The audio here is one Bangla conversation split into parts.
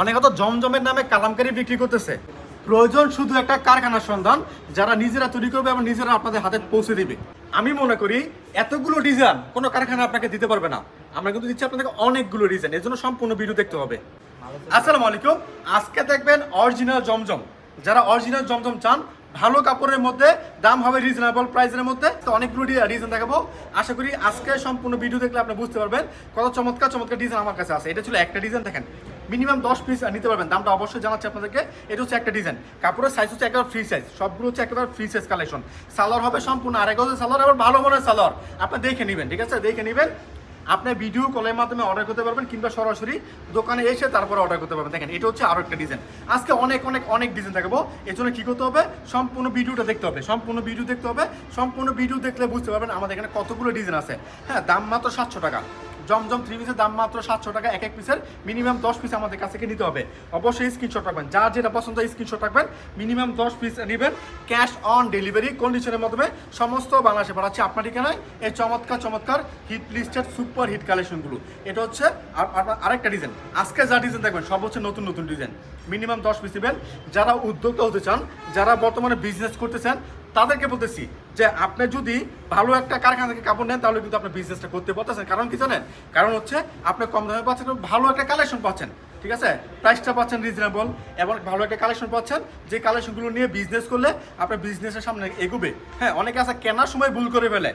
অনেকে তো জমজমের নামে কালামকারি বিক্রি করতেছে। প্রয়োজন শুধু একটা কারখানার সন্ধান, যারা নিজেরা তৈরি করবে এবং নিজেরা আপনাদের হাতে পৌঁছে দিবে। আমি মনে করি এতগুলো ডিজাইন কোনো কারখানা আপনাকে দিতে পারবে না। আমরা কিন্তু দিচ্ছি আপনাদেরকে অনেকগুলো ডিজাইন, এর জন্য সম্পূর্ণ ভিডিও দেখতে হবে। আসসালামু আলাইকুম। আজকে দেখবেন অরিজিনাল জমজম। যারা অরিজিনাল জমজম চান, ভালো কাপড়ের মধ্যে, দাম হবে রিজনেবল প্রাইসের মধ্যে, তো অনেকগুলো ডিজাইন দেখাবো। আশা করি আজকে সম্পূর্ণ ভিডিও দেখলে আপনি বুঝতে পারবেন কত চমৎকার চমৎকার ডিজাইন আমার কাছে আছে। এটা ছিল একটা ডিজাইন, দেখেন মিনিমাম 10 পিস নিতে পারবেন। দামটা অবশ্যই জানাচ্ছি আপনাদেরকে। এটা হচ্ছে একটা ডিজাইন, কাপড়ের সাইজ হচ্ছে একেবারে ফ্রি সাইজ, সবগুলো হচ্ছে একেবারে ফ্রি সাইজ কালেকশন। সালোয়ার হবে সম্পূর্ণ আড়াই গজের সালোয়ার, আবার ভালো মানের সালোয়ার। আপনি দেখে নেবেন, ঠিক আছে, দেখে নেবেন। আপনি ভিডিও কলের মাধ্যমে অর্ডার করতে পারবেন, কিংবা সরাসরি দোকানে এসে তারপরে অর্ডার করতে পারবেন। দেখেন এটা হচ্ছে আরো একটা ডিজাইন। আজকে অনেক অনেক অনেক ডিজাইন দেখাবো। এর জন্য কি করতে হবে, সম্পূর্ণ ভিডিওটা দেখতে হবে, সম্পূর্ণ ভিডিও দেখতে হবে। সম্পূর্ণ ভিডিও দেখলে বুঝতে পারবেন আমাদের এখানে কতগুলো ডিজাইন আছে। হ্যাঁ, দাম মাত্র 700 টাকা। জমজম 3 পিসের দাম মাত্র 700 টাকা। এক এক পিসের মিনিমাম 10 পিস আমাদের কাছ থেকে নিতে হবে। অবশ্যই স্ক্রিনশট রাখবেন, যার যেটা পছন্দ স্ক্রিনশট রাখবেন। মিনিমাম 10 পিস নেবেন, ক্যাশ অন ডেলিভারি কন্ডিশনের মাধ্যমে সমস্ত বাংলাদেশে পাঠাচ্ছি আপনার ঠিকানায় এই চমৎকার চমৎকার হিট লিস্টেড সুপার হিট কালেকশনগুলো। এটা হচ্ছে আরেকটা ডিজাইন। আজকে যা ডিজাইন দেখবেন সব হচ্ছে নতুন নতুন ডিজাইন। মিনিমাম 10 পিস নেবেন। যারা উদ্যোক্তা হতে চান, যারা বর্তমানে বিজনেস করতে চান, তাদেরকে বলতেছি যে আপনি যদি ভালো একটা কারখানা থেকে কাপড় নেন, তাহলে কিন্তু আপনি বিজনেসটা করতে পারতেছেন। কারণ কি জানেন, কারণ হচ্ছে আপনি কম দামে পাচ্ছেন, ভালো একটা কালেকশন পাচ্ছেন, ঠিক আছে, প্রাইসটা পাচ্ছেন রিজনেবল, এবং ভালো একটা কালেকশন পাচ্ছেন। যে কালেকশনগুলো নিয়ে বিজনেস করলে আপনার বিজনেসের সামনে এগোবে। হ্যাঁ, অনেকে আছে কেনার সময় ভুল করে ফেলে,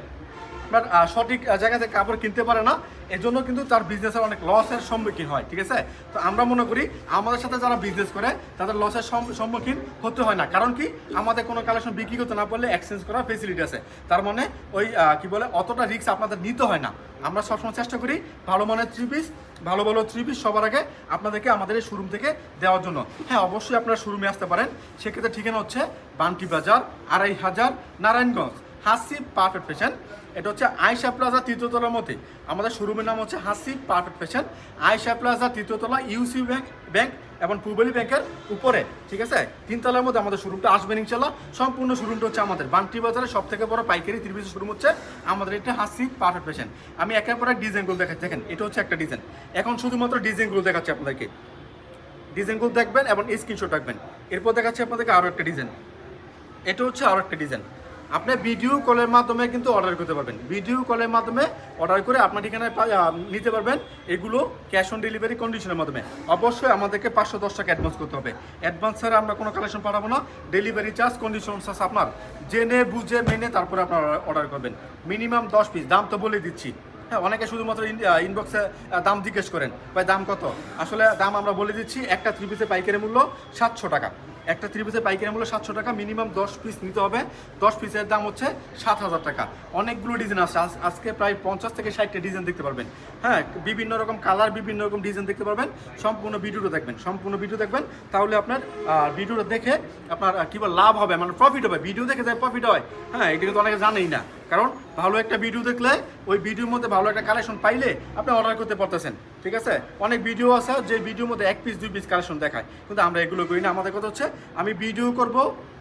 বাট সঠিক জায়গা থেকে কাপড় কিনতে পারে না, এজন্য কিন্তু তার বিজনেসের অনেক লসের সম্মুখীন হয়, ঠিক আছে। তো আমরা মনে করি আমাদের সাথে যারা বিজনেস করে তাদের লসের সম্মুখীন হতে হয় না। কারণ কি, আমাদের কোনো কালেকশন বিক্রি করতে না পারলে এক্সচেঞ্জ করার ফেসিলিটি আছে। তার মানে ওই কি বলে, অতটা রিস্ক আপনাদের নিতে হয় না। আমরা সবসময় চেষ্টা করি ভালো মানের 3 পিস, ভালো ভালো 3 পিস সবার আগে আপনাদেরকে আমাদের এই শোরুম থেকে দেওয়ার জন্য। হ্যাঁ, অবশ্যই আপনারা শোরুমে আসতে পারেন। সেক্ষেত্রে ঠিকানা হচ্ছে বান্টি বাজার, 2500, নারায়ণগঞ্জ, হাসিব পারফেক্ট ফ্যাশন। এটা হচ্ছে আয়েশা প্লাজা 3য় তলার মধ্যে। আমাদের শোরুমের নাম হচ্ছে Hasib perfect fashion, Ayesha plaza 3য় তলা, ইউসি ব্যাংক এবং পূর্বলী ব্যাংকের উপরে, ঠিক আছে। 3 তলার মধ্যে আমাদের শোরুমটা আসবেন ইনশাল্লাহ। সম্পূর্ণ শোরুমটা হচ্ছে আমাদের বান্টি বাজারের সব থেকে বড় পাইকারি 3 পিসের শোরুম হচ্ছে আমাদের এটা হাসিব পারফেক্ট ফ্যাশন। আমি একের পর এক ডিজাইনগুলো দেখাচ্ছি। দেখেন এটা হচ্ছে একটা ডিজাইন। এখন শুধুমাত্র ডিজাইনগুলো দেখাচ্ছি আপনাদেরকে। ডিজাইনগুলো দেখবেন এবং স্ক্রিনশট রাখবেন। এরপর দেখাচ্ছি আপনাদেরকে আরও একটা ডিজাইন। এটা হচ্ছে আরও একটা ডিজাইন। আপনি ভিডিও কলের মাধ্যমে কিন্তু অর্ডার করতে পারবেন। ভিডিও কলের মাধ্যমে অর্ডার করে আপনার ঠিকানায় নিতে পারবেন। এগুলো ক্যাশ অন ডেলিভারি কন্ডিশনের মাধ্যমে। অবশ্যই আমাদেরকে 510 টাকা অ্যাডভান্স করতে হবে। অ্যাডভান্স ছাড়া আমরা কোনো কালেকশন পাঠাবো না। ডেলিভারি চার্জ কন্ডিশন চার্জ আপনার জেনে বুঝে মেনে তারপরে আপনার অর্ডার করবেন। মিনিমাম 10 পিস, দাম তো বলে দিচ্ছি। হ্যাঁ, অনেকে শুধুমাত্র ইনবক্সে দাম জিজ্ঞেস করেন, ভাই দাম কত। আসলে দাম আমরা বলে দিচ্ছি। একটা 3 পিসের পাইকারি মূল্য 700 টাকা। একটা 3 পিসের পাইকারি মূল্য 700 টাকা। মিনিমাম 10 পিস নিতে হবে। 10 পিসের দাম হচ্ছে 7000 টাকা। অনেকগুলো ডিজাইন আছে। আজকে প্রায় 50 থেকে 60টা ডিজাইন দেখতে পারবেন। হ্যাঁ, বিভিন্ন রকম কালার, বিভিন্ন রকম ডিজাইন দেখতে পারবেন। সম্পূর্ণ ভিডিওটা দেখবেন, সম্পূর্ণ ভিডিও দেখবেন। তাহলে আপনার ভিডিওটা দেখে আপনার কী বল লাভ হবে, মানে প্রফিট হবে। ভিডিও দেখে যায় প্রফিট হয়। হ্যাঁ, এটা কিন্তু অনেকে জানেই না। কারণ ভালো একটা ভিডিও দেখলে, ওই ভিডিওর মধ্যে ভালো একটা কালেকশন পাইলে আপনি অর্ডার করতে পারতেছেন, ঠিক আছে। অনেক ভিডিও আছে যে ভিডিওর মধ্যে 1 পিস 2 পিস কালেকশন দেখায়, কিন্তু আমরা এগুলো করি না। আমাদের কথা হচ্ছে আমি ভিডিও করব,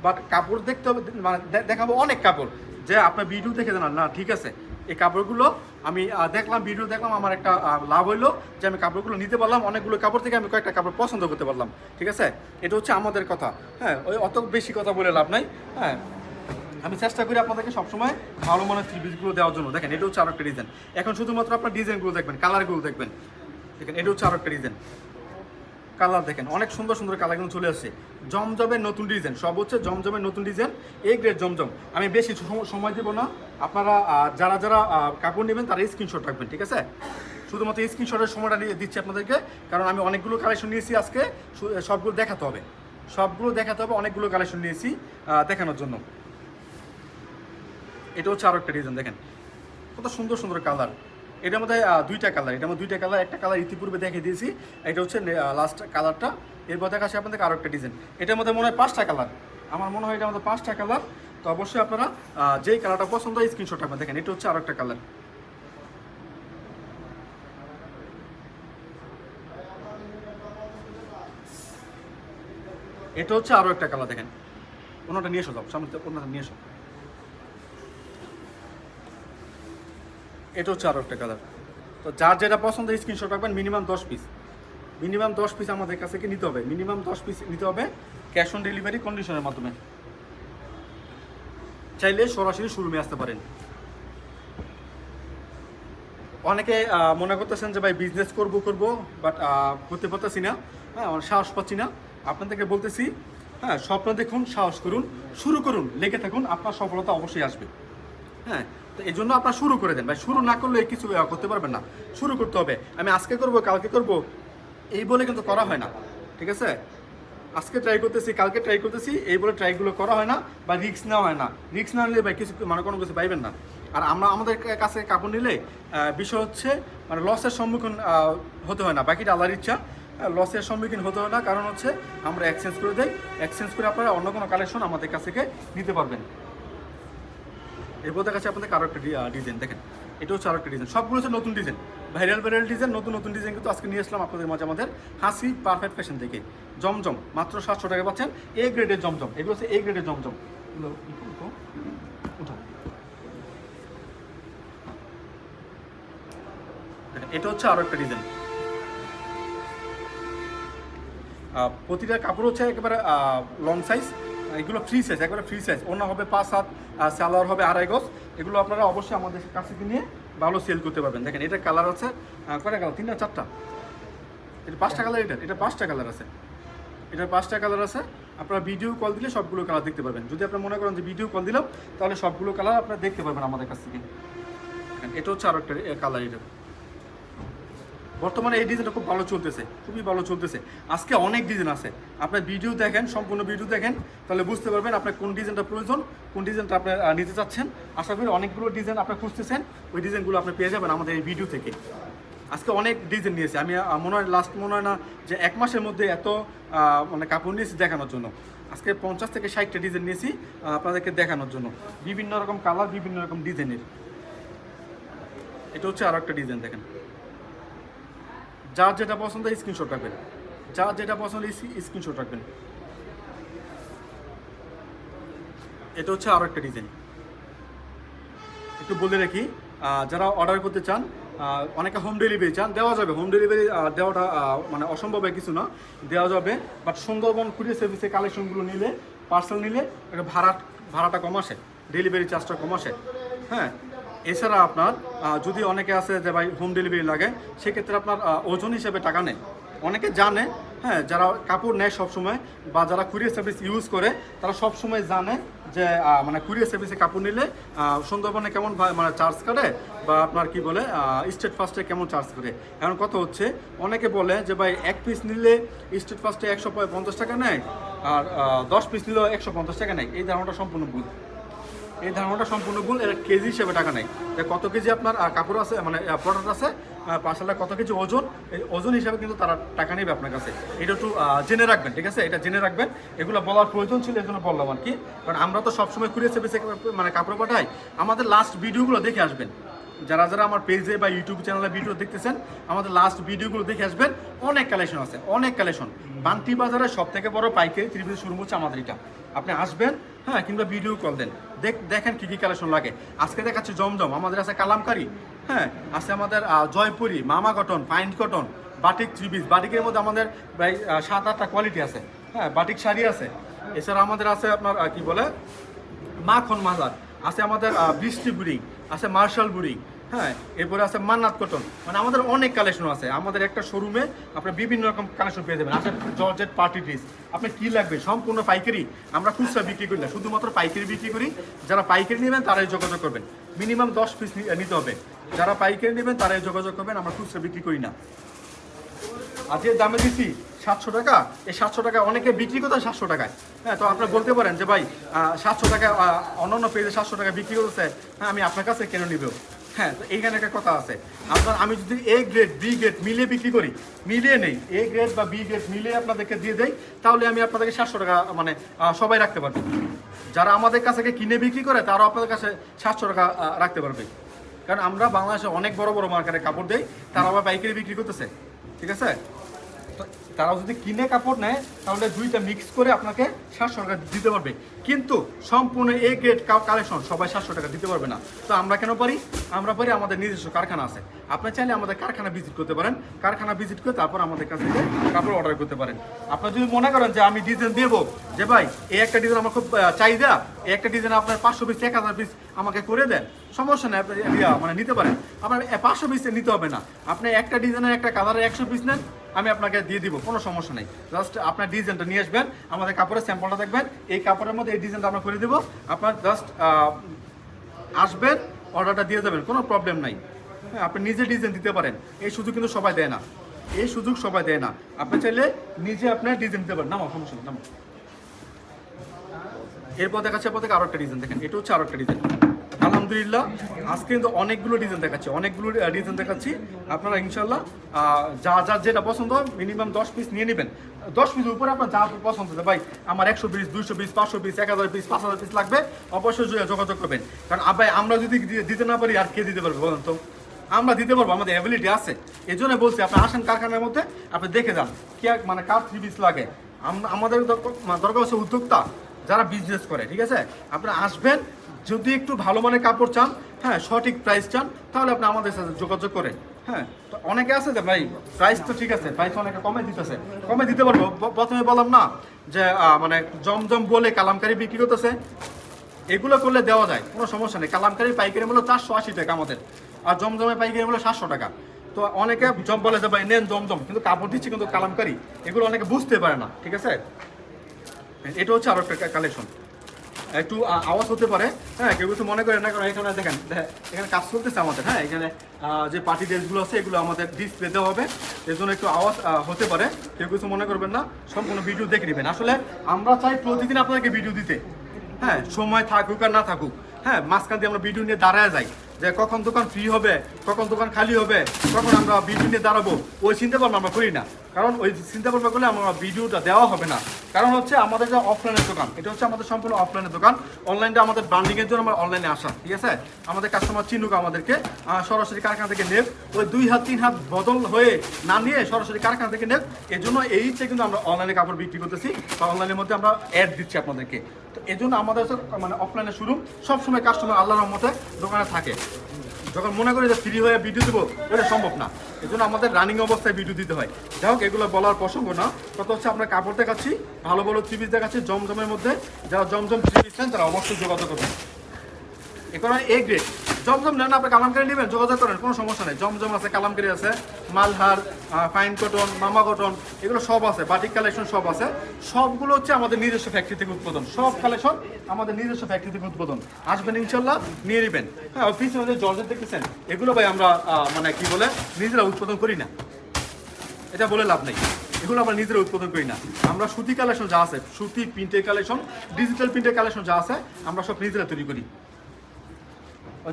বাট কাপড় দেখতে হবে, মানে দেখাবো অনেক কাপড়, যে আপনার ভিডিও দেখে জানান না, ঠিক আছে। এই কাপড়গুলো আমি দেখলাম, ভিডিও দেখলাম, আমার একটা লাভ হইলো যে আমি কাপড়গুলো নিতে পারলাম। অনেকগুলো কাপড় থেকে আমি কয়েকটা কাপড় পছন্দ করতে পারলাম, ঠিক আছে। এটা হচ্ছে আমাদের কথা। হ্যাঁ, ওই অত বেশি কথা বলে লাভ নাই। হ্যাঁ, আমি চেষ্টা করি আপনাদেরকে সবসময় ভালো মানের 3 পিসগুলো দেওয়ার জন্য। দেখেন এটা হচ্ছে আরো একটা ডিজাইন। এখন শুধুমাত্র আপনার ডিজাইনগুলো দেখবেন, কালারগুলো দেখবেন। দেখেন এটা হচ্ছে আরো একটা ডিজাইন। কালার দেখেন, অনেক সুন্দর সুন্দর কালারগুলো চলে আসছে। জমজমের নতুন ডিজাইন, সব হচ্ছে জমজমের নতুন ডিজাইন। এই গ্রেড জমজম। আমি বেশি সময় দেবো না। আপনারা যারা যারা কাপড় নেবেন তারা স্ক্রিনশট রাখবেন, ঠিক আছে। শুধুমাত্র স্ক্রিনশটের সময়টা দিচ্ছি আপনাদেরকে, কারণ আমি অনেকগুলো কালেকশন নিয়েছি আজকে। সবগুলো দেখাতে হবে, সবগুলো দেখাতে হবে। অনেকগুলো কালেকশন নিয়েছি দেখানোর জন্য। এটা হচ্ছে আরো একটা ডিজাইন। দেখেন কত সুন্দর সুন্দর কালার। এটার মধ্যে 2টা কালার, এটার মধ্যে 2টা কালার। একটা কালার ইতিপূর্বে দেখে দিয়েছি, এটা হচ্ছে লাস্ট কালারটা। এরপর দেখা আসে আপনাদের আরো একটা ডিজাইন। এটার মধ্যে মনে হয় 5টা কালার, আমার মনে হয় এটার মধ্যে 5টা কালার। তো অবশ্যই আপনারা যেই কালারটা পছন্দ হয় স্ক্রিনশট রাখবেন। দেখেন এটা হচ্ছে আরো একটা কালার। এটা হচ্ছে আরো একটা কালার। দেখেন অন্যটা নিয়ে এসো, যাও সামনে অন্যটা নিয়ে এসো। এটা হচ্ছে আরো একটা কালার। তো যার যেটা পছন্দ স্ক্রিনশট রাখবেন। মিনিমাম 10 পিস, মিনিমাম 10 পিস আমাদের কাছে কি নিতে হবে, মিনিমাম 10 পিস নিতে হবে ক্যাশ অন ডেলিভারি কন্ডিশনের মাধ্যমে। চাইলে সরাসরি শোরুমে আসতে পারেন। অনেকে মনে করতেছেন যে ভাই বিজনেস করব বাট করতে পারতেছি না, হ্যাঁ সাহস পাচ্ছি না। আপনাদেরকে বলতেছি, হ্যাঁ স্বপ্ন দেখুন, সাহস করুন, শুরু করুন, লেগে থাকুন, আপনার সফলতা অবশ্যই আসবে। হ্যাঁ, তো এই জন্য আপনার শুরু করে দেন ভাই। শুরু না করলে কিছু করতে পারবেন না, শুরু করতে হবে। আমি আজকে করব কালকে করব এই বলে কিন্তু করা হয় না, ঠিক আছে? আজকে ট্রাই করতেছি, কালকে ট্রাই করতেছি এই বলে ট্রাইগুলো করা হয় না, বা রিস্ক নেওয়া হয় না। রিস্ক না নিলে ভাই কিছু মানে কোনো কিছু পাইবেন না। আর আমরা আমাদের কাছে কাপড় নিলে বিষয় হচ্ছে মানে লসের সম্মুখীন হতে হয় না, বাকিটা আল্লাহর ইচ্ছা। লসের সম্মুখীন হতে হয় না, কারণ হচ্ছে আমরা এক্সচেঞ্জ করে দেই। এক্সচেঞ্জ করে আপনারা অন্য কোনো কালেকশন আমাদের কাছ থেকে নিতে পারবেন। এরপর দেখাচ্ছে আপনাদের আরও একটা ডিজাইন দেখেন, এটা হচ্ছে আরও একটা ডিজাইন। সবগুলো হচ্ছে নতুন ডিজাইন, ভাইরাল ডিজাইন, নতুন নতুন ডিজাইন কিন্তু আজকে নিয়ে আসলাম আপনাদের মাঝে আমাদের হাসি পারফেক্ট ফ্যাশন থেকে। জমজম মাত্র 700 টাকা পাচ্ছেন, এ গ্রেডের জমজম। এগুলো হচ্ছে এ গ্রেডের জমজম। এটা হচ্ছে আরও একটা ডিজাইন। প্রতিটা কাপড় হচ্ছে একেবারে লং সাইজ, এগুলো ফ্রি সাইজ, একেবারে ফ্রি সাইজ। ওনা হবে 5 হাত, সালোয়ার হবে 2.5 গজ। এগুলো আপনারা অবশ্যই আমাদের কাছে নিয়ে ভালো সেল করতে পারবেন। দেখেন এটা কালার আছে কয়টা কালার, 3টা 4টা, এটা 5টা কালার, এটা 5টা কালার আছে, এটার 5টা কালার আছে। আপনারা ভিডিও কল দিলে সবগুলো কালার দেখতে পারবেন। যদি আপনারা মনে করেন যে ভিডিও কল দিলাম তাহলে সবগুলো কালার আপনারা দেখতে পারবেন আমাদের কাছ থেকে। এটা হচ্ছে আরও একটা কালার। এটা বর্তমানে এই ডিজাইনটা খুব ভালো চলতেছে, খুবই ভালো চলতেছে। আজকে অনেক ডিজাইন আছে, আপনার ভিডিও দেখেন, সম্পূর্ণ ভিডিও দেখেন, তাহলে বুঝতে পারবেন আপনার কোন ডিজাইনটা প্রয়োজন, কোন ডিজাইনটা আপনি নিতে চাচ্ছেন। আশা করি অনেকগুলো ডিজাইন আপনার খুঁজতেছেন, ওই ডিজাইনগুলো আপনি পেয়ে যাবেন আমাদের এই ভিডিও থেকে। আজকে অনেক ডিজাইন নিয়েছি আমি, মনে হয় লাস্ট মনে হয় না যে 1 মাসের মধ্যে এত মানে কাপড় নিয়েছি দেখানোর জন্য। আজকে 50 থেকে 60টা ডিজাইন নিয়েছি আপনাদেরকে দেখানোর জন্য, বিভিন্ন রকম কালার, বিভিন্ন রকম ডিজাইনের। এটা হচ্ছে আরও একটা ডিজাইন দেখেন। যার যেটা পছন্দ স্ক্রিনশট রাখবেন, যার যেটা পছন্দ স্ক্রিনশট রাখবেন। এটা হচ্ছে আরও একটা ডিজাইন। একটু বলে রাখি, যারা অর্ডার করতে চান, অনেকে হোম ডেলিভারি চান, দেওয়া যাবে। হোম ডেলিভারি দেওয়াটা মানে অসম্ভব কিছু না, দেওয়া যাবে। বাট সুন্দরবন কুরিয়ার সার্ভিসের কালেকশনগুলো নিলে, পার্সেল নিলে একটা ভাড়াটা কম আসে, ডেলিভারি চার্জটা কম আসে। হ্যাঁ, এছাড়া আপনার যদি অনেকে আছে যে ভাই হোম ডেলিভারি লাগে, সেক্ষেত্রে আপনার ওজন হিসেবে টাকা নেয়। অনেকে জানে, হ্যাঁ, যারা কাপড় নেয় সবসময় বা যারা কুরিয়ার সার্ভিস ইউজ করে তারা সবসময় জানে যে মানে কুরিয়ার সার্ভিসে কাপড় নিলে সুন্দরবনে কেমন মানে চার্জ করে, বা আপনার কি বলে স্টেট ফার্স্টে কেমন চার্জ করে। এখন কথা হচ্ছে, অনেকে বলে যে ভাই 1 পিস নিলে স্টেট ফার্স্টে 150 টাকা নেয়, আর 10 পিস নিলেও 150 টাকা নেয়। এই ধারণাটা সম্পূর্ণ ভুল, এই ধারণাটা সম্পূর্ণ ভুল। এর কেজি হিসেবে টাকা নেই, কত কেজি আপনার কাপড় আছে মানে প্রোডাক্ট আছে, পার্সেলটা কত কেজি ওজন, এই ওজন হিসাবে কিন্তু তারা টাকা নেবে আপনার কাছে। এটা একটু জেনে রাখবেন, ঠিক আছে? এটা জেনে রাখবেন, এগুলো বলার প্রয়োজন ছিল, এই জন্য বললাম আর কি। কারণ আমরা তো সবসময় কুরিয়ার সার্ভিসে মানে কাপড় পাঠাই। আমাদের লাস্ট ভিডিওগুলো দেখে আসবেন, যারা যারা আমার পেজে বা ইউটিউব চ্যানেলে ভিডিও দেখতেছেন, আমাদের লাস্ট ভিডিওগুলো দেখে আসবেন। অনেক কালেকশন আছে, অনেক কালেকশন। বান্টি বাজারে সব থেকে বড় পাইকারি 3 পিস শোরুম হচ্ছে আমাদের এটা। আপনি আসবেন, হ্যাঁ, কিংবা ভিডিও কল দেন, দেখেন কী কী কালেকশন লাগে। আজকে দেখাচ্ছি জমজম, আমাদের আছে কালামকারি, হ্যাঁ, আছে আমাদের জয়পুরি, মামা cotton, fine cotton, batik 3 piece. বাটিকের মধ্যে আমাদের প্রায় 7-8টা কোয়ালিটি আছে, হ্যাঁ, বাটিক শাড়ি আছে। এছাড়া আমাদের আছে আপনার কি বলে মাখন মাজার, আছে আমাদের বৃষ্টি বুড়ি, আছে মার্শাল বুড়ি, হ্যাঁ, এরপরে আছে মান্নাত কটন। মানে আমাদের অনেক কালেকশন আছে। আমাদের একটা শোরুমে আপনি বিভিন্ন রকম কালেকশন পেয়ে যাবেন। আছে জর্জেট পার্টি ড্রেস, আপনি কী লাগবে সম্পূর্ণ পাইকারি। আমরা খুচরা বিক্রি করি না, শুধুমাত্র পাইকারি বিক্রি করি। যারা পাইকারি নেবেন তারাই যোগাযোগ করবেন, মিনিমাম 10 পিস নিতে হবে। যারা পাইকারি নেবেন তারাই যোগাযোগ করবেন, আমরা খুচরা বিক্রি করি না। আর যে দামে দিচ্ছি 700 টাকা, এই 700 টাকা অনেকে বিক্রি করতে 700 টাকায়। হ্যাঁ, তো আপনারা বলতে পারেন যে ভাই 700 টাকা অন্যান্য পেজে 700 টাকা বিক্রি করতেছে, হ্যাঁ, আমি আপনার কাছে কেন নিব? হ্যাঁ, তো এইখানে একটা কথা আছে। আমি যদি এ গ্রেড বি গ্রেড মিলিয়ে বিক্রি করি, মিলিয়ে নেই, এ গ্রেড বা বি গ্রেড মিলিয়ে আপনাদেরকে দিয়ে দেই, তাহলে আমি আপনাদেরকে 700 টাকা মানে সবাই রাখতে পারবে। যারা আমাদের কাছে কিনে বিক্রি করে তারাও আপনাদের কাছে 700 টাকা রাখতে পারবে। কারণ আমরা বাংলাদেশে অনেক বড় বড় মার্কেটে কাপড় দেই, তারা আবার পাইকারি বিক্রি করতেছে, ঠিক আছে? তো তারা যদি কিনে কাপড় নেয় তাহলে দুইটা মিক্স করে আপনাকে 700 টাকা দিতে পারবে, কিন্তু সম্পূর্ণ এ গ্রেড কালেকশন সবাই 700 টাকা দিতে পারবে না। তো আমরা কেন পারি? আমরা পারি, আমাদের নিজস্ব কারখানা আছে। আপনি চাইলে আমাদের কারখানা ভিজিট করতে পারেন, কারখানা ভিজিট করে তারপর আমাদের কাছ থেকে কাপড় অর্ডার করতে পারেন। আপনার যদি মনে করেন যে আমি ডিজাইন দেবো, যে ভাই এই একটা ডিজাইন আমার খুব চাহিদা, এই একটা ডিজাইন আপনার 500 পিস 1000 পিস আমাকে করে দেন, সমস্যা নেই, আপনি মানে নিতে পারেন। আপনার 500 পিস নিতে হবে না, আপনি একটা ডিজাইনের একটা কালারের 100 পিস নেন, আমি আপনাকে দিয়ে দিব, কোনো সমস্যা নেই। জাস্ট আপনার ডিজাইনটা নিয়ে আসবেন, আমাদের কাপড়ের স্যাম্পলটা দেখবেন, এই কাপড়ের মধ্যে এই ডিজাইনটা আমরা করে দিব, আপনার জাস্ট আসবেন, অর্ডারটা দিয়ে যাবেন, কোনো প্রবলেম নাই। হ্যাঁ, আপনি নিজে ডিজাইন দিতে পারেন, এই সুযোগ কিন্তু সবাই দেয় না, এই সুযোগ সবাই দেয় না। আপনি চাইলে নিজে আপনার ডিজাইন দিতে পারেন। নামো, সমস্যা নেই, নামো। এরপর দেখাচ্ছে আপনাদের আরো একটা ডিজাইন, দেখেন এটা হচ্ছে আরো একটা ডিজাইন। আলহামদুলিল্লাহ আজকে কিন্তু অনেকগুলো ডিজাইন দেখাচ্ছি, অনেকগুলো ডিজাইন দেখাচ্ছি। আপনারা ইনশাল্লাহ যার যেটা পছন্দ মিনিমাম 10 পিস নিয়ে নেবেন। 10 পিসের উপরে আপনার যা পছন্দ আছে, ভাই আমার 100 piece 200 piece 500 piece 1000 piece 5000 piece লাগবে, অবশ্যই যোগাযোগ করবেন। কারণ ভাই আমরা যদি দিতে না পারি আর কে দিতে পারবে বলেন তো? আমরা দিতে পারবো, আমাদের অ্যাবিলিটি আছে। এই জন্য বলছি আপনি আসেন কারখানার মধ্যে, আপনি দেখে যান কি মানে কার 3 পিস লাগে। আমাদের দরকার হচ্ছে উদ্যোক্তা যারা বিজনেস করে, ঠিক আছে? আপনারা আসবেন, যদি একটু ভালো মানের কাপড় চান, হ্যাঁ সঠিক প্রাইস চান, তাহলে আপনি আমাদের সাথে যোগাযোগ করেন। হ্যাঁ, তো অনেকে আছে যে ভাই প্রাইস তো ঠিক আছে, প্রাইস অনেকে কমে দিতেছে, কমে দিতে পারবো। প্রথমে বললাম না যে মানে জমজম বলে কালামকারি বিক্রি করতেছে, এগুলো করলে দেওয়া যায়, কোনো সমস্যা নেই। কালামকারির পাইকারি মূল্য 480 টাকা আমাদের, আর জমজমের পাইকারি মূল্য 700 টাকা। তো অনেকে জম বলে যে ভাই নেন জমজম, কিন্তু কাপড় দিচ্ছে কিন্তু কালামকারি, এগুলো অনেকে বুঝতে পারে না, ঠিক আছে? এটা হচ্ছে আরো একটা কালেকশন, একটু আওয়াজ হতে পারে, হ্যাঁ কেউ কিছু মনে করেন না, কারণ এখানে দেখেন এখানে কাজ চলতেছে আমাদের। হ্যাঁ, এখানে যে পার্টি ড্রেসগুলো আছে এগুলো আমাদের ডিসপ্লে দেওয়া হবে, এর জন্য একটু আওয়াজ হতে পারে, কেউ কিছু মনে করবেন না, সম্পূর্ণ ভিডিও দেখে নেবেন। আসলে আমরা চাই প্রতিদিন আপনাদেরকে ভিডিও দিতে, হ্যাঁ সময় থাকুক আর না থাকুক, হ্যাঁ মাঝখান দিয়ে আমরা ভিডিও নিয়ে দাঁড়ায় যাই, যে কখন দোকান ফ্রি হবে, কখন দোকান খালি হবে, কখন আমরা ভিডিও নিয়ে দাঁড়াবো, ওই চিন্তা ভাবনা আমরা করি না। কারণ ওই চিন্তা ভাবনা করলে আমরা ভিডিওটা দেওয়া হবে না। কারণ হচ্ছে আমাদের যে অফলাইনের দোকান, এটা হচ্ছে আমাদের সম্পূর্ণ অফলাইনের দোকান। অনলাইনটা আমাদের ব্র্যান্ডিংয়ের জন্য আমরা অনলাইনে আসা, ঠিক আছে? আমাদের কাস্টমার চিনুক আমাদেরকে, সরাসরি কারখানা থেকে নেব, ওই 2 হাত 3 হাত বদল হয়ে না নিয়ে সরাসরি কারখানা থেকে নেব। এই জন্য এই ইচ্ছে কিন্তু আমরা অনলাইনে কাপড় বিক্রি করতেছি, বা অনলাইনের মধ্যে আমরা অ্যাড দিচ্ছি আপনাদেরকে। তো এই জন্য আমাদের মানে অফলাইনের শোরুম সবসময় কাস্টমার আল্লাহর রহমতে দোকানে থাকে। যখন মনে করি যে ফ্রি হয়ে ভিডিও দেবো, এটা সম্ভব না, এই জন্য আমাদের রানিং অবস্থায় ভিডিও দিতে হয়। যাই হোক, এগুলো বলার প্রসঙ্গ না, কত হচ্ছে আমরা কাপড় দেখাচ্ছি, ভালো ভালো 3 পিস দেখাচ্ছি জমজমের মধ্যে। যারা জমজম 3 পিস নেন তারা অবশ্যই যোগাযোগ করবেন। এখন এ গ্রেড জমজম নেন, আপনি কালামকারি নেবেন, যোগাযোগ করেন, কোনো সমস্যা নেই। জমজম আছে, কালামকারি আছে, মালহার, ফাইন কটন, মামা কটন, এগুলো সব আছে, বাটিক কালেকশন সব আছে। সবগুলো হচ্ছে আমাদের নিজস্ব ফ্যাক্টরি থেকে উৎপাদন, সব কালেকশন আমাদের নিজস্ব ফ্যাক্টরি থেকে উৎপাদন। আসবেন ইনশাল্লাহ, নিয়ে নেবেন। হ্যাঁ, অফিসে আমাদের জর্জেট দেখতেছেন, এগুলো ভাই আমরা মানে কি বলে নিজেরা উৎপাদন করি না, এটা বলে লাভ নেই, এগুলো আমরা নিজেরা উৎপাদন করি না। আমরা সুতি কালেকশন যা আছে, সুতি প্রিন্টের কালেকশন, ডিজিটাল প্রিন্টের কালেকশন যা আছে, আমরা সব নিজেরা তৈরি করি।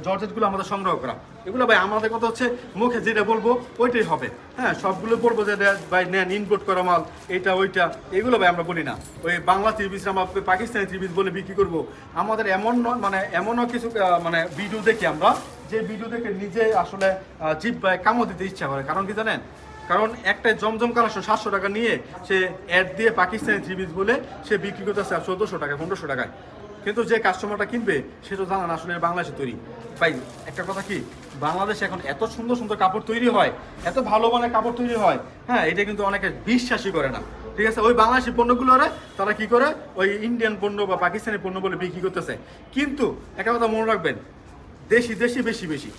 জর্জেটগুলো আমাদের সংগ্রহ করা, এগুলো ভাই আমাদের কথা হচ্ছে মুখে যেটা বলবো ওইটাই হবে। হ্যাঁ, সবগুলো বলবো যে ভাই নেন ইনপোর্ট করা মাল, এইটা ওইটা, এগুলো ভাই আমরা বলি না। ওই বাংলা 3 পিস আমরা পাকিস্তানি 3 পিস বলে বিক্রি করবো, আমাদের এমন মানে এমনও কিছু মানে ভিডিও দেখি আমরা, যে ভিডিও দেখে নিজে আসলে জিভ ভাই কামও দিতে ইচ্ছা করে। কারণ কি জানেন? কারণ একটা জমজম কালেকশন 700 টাকা নিয়ে সে অ্যাড দিয়ে পাকিস্তানি 3 পিস বলে সে বিক্রি করতেছে 1400 টাকা 1500 টাকায়, কিন্তু যে কাস্টমারটা কিনবে সে তো জানা না আসলে বাংলাদেশে তৈরি। ভাই একটা কথা কি, বাংলাদেশে এখন এত সুন্দর সুন্দর কাপড় তৈরি হয়, এত ভালো মানের কাপড় তৈরি হয়, হ্যাঁ এটা কিন্তু অনেকে বিশ্বাসই করে না, ঠিক আছে? ওই বাংলাদেশি পণ্যগুলোরে তারা কি করে ওই ইন্ডিয়ান পণ্য বা পাকিস্তানি পণ্য বলে বিক্রি করতেছে। কিন্তু একটা কথা মনে রাখবেন, দেশি দেশি বেশি বেশি,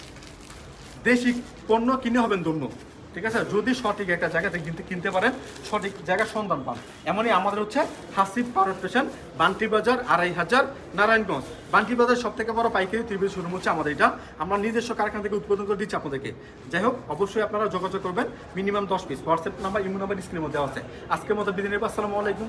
দেশি পণ্য কিনে হবেন ধন্য, ঠিক আছে? যদি সঠিক একটা জায়গাতে কিনতে পারেন, সঠিক জায়গার সন্ধান পান। এমনই আমাদের হচ্ছে হাসিব পাওয়ার স্টেশন, বান্টি বাজার 2500 নারায়ণগঞ্জ। বান্টি বাজার সব থেকে বড় পাইকারি 3 পিস শোরুম হচ্ছে আমাদের এটা, আমরা নিজস্ব কারখানা থেকে উৎপাদন করে দিচ্ছি আপনাদেরকে। যাই হোক, অবশ্যই আপনারা যোগাযোগ করবেন, minimum 10 piece. WhatsApp number, imo number স্ক্রিনের মধ্যে আছে। আজকের মতো বিদায় নেব, আসসালামু আলাইকুম।